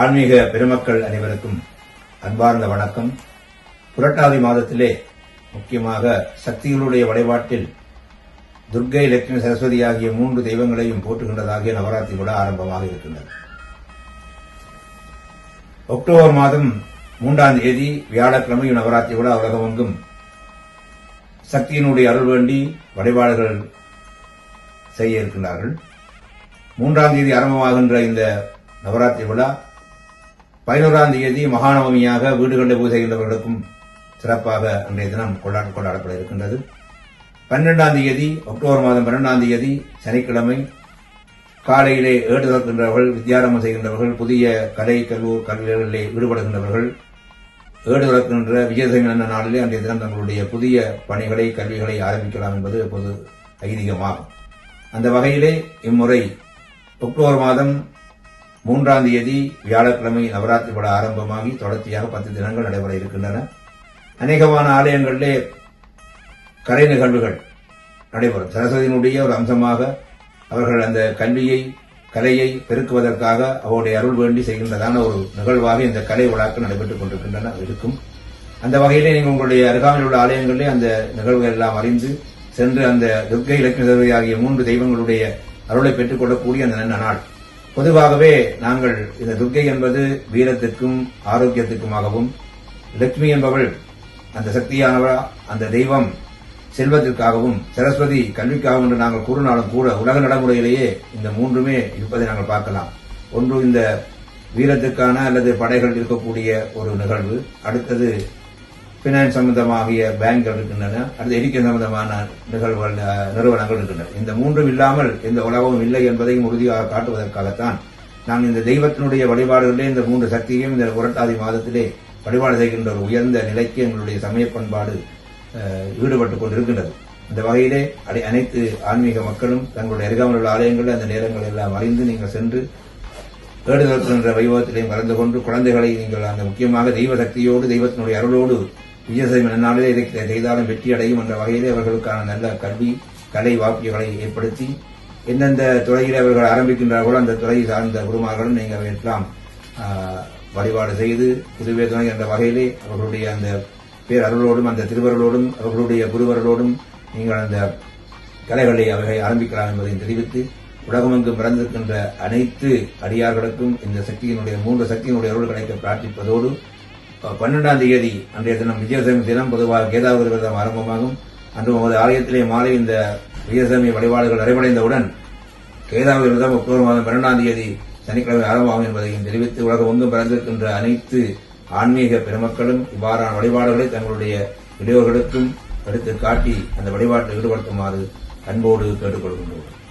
ஆன்மீக பெருமக்கள் அனைவருக்கும் அன்பார்ந்த வணக்கம். புரட்டாதி மாதத்திலே முக்கியமாக சக்திகளுடைய வழிபாட்டில் துர்க்கை, லட்சுமி, சரஸ்வதி ஆகிய 3 தெய்வங்களையும் போற்றுகின்றதாகிய நவராத்திரி விழா ஆரம்பமாக இருக்கின்றது. அக்டோபர் மாதம் 3ஆம் தேதி வியாழக்கிழமை நவராத்திரி விழா உலகமெங்கும் சக்தியினுடைய அருள் வேண்டி வழிபாடுகள் செய்ய இருக்கின்றார்கள். 3ஆம் தேதி ஆரம்பமாகின்ற இந்த நவராத்திரி விழா 11ஆம் தேதி மகாநவமியாக வீடுகளில் பூஜை செய்கின்றவர்களுக்கும் சிறப்பாக அன்றைய தினம் கொண்டாடப்பட இருக்கின்றது. 12ஆம் தேதி அக்டோபர் மாதம் 12ஆம் தேதி சனிக்கிழமை காலையிலே ஏடு திறக்கின்றவர்கள், வித்யாரம்பம் செய்கின்றவர்கள், புதிய கலை கல்விகளிலே ஈடுபடுகின்றவர்கள் ஏடு திறக்கின்ற விஜயதசமி என்ற நாளிலே அன்றைய தினம் தங்களுடைய புதிய பணிகளை கல்விகளை ஆரம்பிக்கலாம் என்பது பொது ஐதீகமாகும். அந்த வகையிலே இம்முறை அக்டோபர் மாதம் 3ஆம் தேதி வியாழக்கிழமை நவராத்திரி விழா ஆரம்பமாகி தொடர்ச்சியாக 10 தினங்கள் நடைபெற இருக்கின்றன. அநேகமான ஆலயங்களிலே கலை நிகழ்வுகள் நடைபெறும். சரஸ்வதியினுடைய ஒரு அம்சமாக அவர்கள் அந்த கலையை பெருக்குவதற்காக அவருடைய அருள் வேண்டி செய்கின்றதான ஒரு நிகழ்வாக இந்த கலை விழாக்கள் நடைபெற்றுக் கொண்டிருக்கின்றன இருக்கும். அந்த வகையிலே நீங்கள் உங்களுடைய அருகாமையில் உள்ள ஆலயங்களிலே அந்த நிகழ்வுகள் எல்லாம் அறிந்து சென்று அந்த துர்க்கை, லட்சுமி, சரஸ்வதி ஆகிய 3 தெய்வங்களுடைய அருளை பெற்றுக் கொள்ளக்கூடிய அந்த நல்ல நாள். பொதுவாகவே நாங்கள் இந்த துர்க்கை என்பது வீரத்திற்கும் ஆரோக்கியத்திற்குமாகவும், லட்சுமி என்பவள் அந்த சக்தியானவள், அந்த தெய்வம் செல்வத்திற்காகவும், சரஸ்வதி கல்விக்காகவும் என்று நாங்கள் கூறினாலும் கூட உலக நடைமுறையிலேயே இந்த 3மே இருப்பதை நாங்கள் பார்க்கலாம். ஒன்று இந்த வீரத்திற்கான அல்லது படைகள் இருக்கக்கூடிய ஒரு நிகழ்வு, அடுத்தது பினான்ஸ் சம்பந்தமாகிய பேங்குகள் இருக்கின்றன, அடுத்து எரிக்கை சம்பந்தமான நிறுவனங்கள் இருக்கின்றன. இந்த 3ம் இல்லாமல் இந்த உலகமும் இல்லை என்பதையும் உறுதியாக காட்டுவதற்காகத்தான் நாங்கள் இந்த தெய்வத்தினுடைய வழிபாடுகளிலே இந்த 3 சக்தியையும் இந்த புரட்டாதி மாதத்திலே வழிபாடு செய்கின்ற ஒரு உயர்ந்த நிலைக்கு எங்களுடைய சமய பண்பாடு ஈடுபட்டுக் கொண்டிருக்கின்றது. இந்த வகையிலே அனைத்து ஆன்மீக மக்களும் தங்களுடைய அருகாமையில் உள்ள ஆலயங்களில் அந்த நேரங்கள் எல்லாம் அறிந்து நீங்கள் சென்று ஏடுதல் என்ற வைபவத்திலையும் கலந்து கொண்டு குழந்தைகளை நீங்கள் அந்த முக்கியமாக தெய்வ சக்தியோடு தெய்வத்தினுடைய அருளோடு விஜயதசமி நன்னாளிலே இதை செய்தாலும் வெற்றி அடையும் என்ற வகையிலே அவர்களுக்கான நல்ல கல்வி, கலை வாக்கியங்களை ஏற்படுத்தி எந்தெந்த துறையில் அவர்கள் ஆரம்பிக்கின்றார்களோ அந்த துறையை சார்ந்த குருமார்களும் நீங்கள் அவையெல்லாம் வழிபாடு செய்து இதுவே துணை என்ற வகையிலே அவர்களுடைய அந்த பேர் அருளோடும் அந்த திருவருளோடும் அவர்களுடைய குருவருளோடும் நீங்கள் அந்த கலைகளை அவைகளை ஆரம்பிக்கலாம் என்பதை தெரிவித்து உலகமெங்கும் பிறந்திருக்கின்ற அனைத்து அடியார்களுக்கும் இந்த சக்தியினுடைய 3 சக்தியினுடைய அருள் கிடைக்க பிரார்த்திப்பதோடு 12ஆம் தேதி அன்றைய தினம் விஜயதசமி தினம் பொதுவாக கேதாவதி விரதம் ஆரம்பமாகும். அன்று நமது ஆலயத்திலே மாலை இந்த விஜயதசமி வழிபாடுகள் நிறைவடைந்தவுடன் கேதாவதி விரதம் அக்டோபர் மாதம் 12ஆம் தேதி சனிக்கிழமை ஆரம்பமாகும் என்பதையும் தெரிவித்து உலகமெங்கும் பிறந்திருக்கின்ற அனைத்து ஆன்மீக பெருமக்களும் இவ்வாறான வழிபாடுகளை தங்களுடைய இளையோர்களுக்கும் எடுத்து காட்டி அந்த வழிபாட்டில் ஈடுபடுத்துமாறு அன்போடு கேட்டுக்கொள்கின்றோம்.